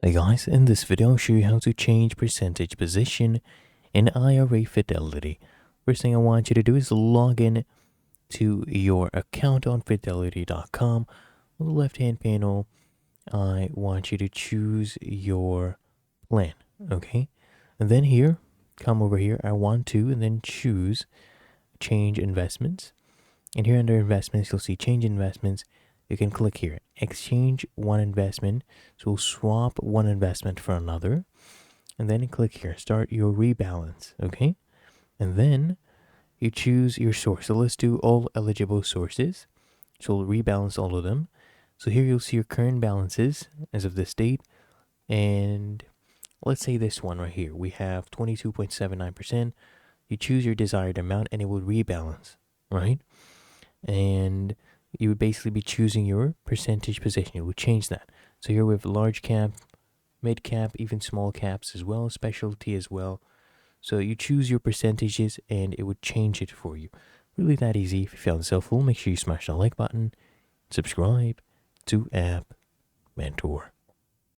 Hey guys, in this video I'll show you how to change percentage position in IRA Fidelity. First thing I want you to do is log in to your account on fidelity.com. On the left hand panel, I want you to choose your plan, okay? And then here, come over here, I want to, and then choose change investments. And here under investments, you'll see change investments. You can click here, exchange one investment. So we'll swap one investment for another. And then click here, start your rebalance, okay? And then you choose your source. So let's do all eligible sources. So we'll rebalance all of them. So here you'll see your current balances as of this date. And let's say this one right here, we have 22.79%. You choose your desired amount and it will rebalance, right? And you would basically be choosing your percentage position. You would change that. So here we have large cap, mid cap, even small caps as well, specialty as well. So you choose your percentages and it would change it for you. Really that easy. If you found this helpful, make sure you smash the like button, subscribe to App Mentor.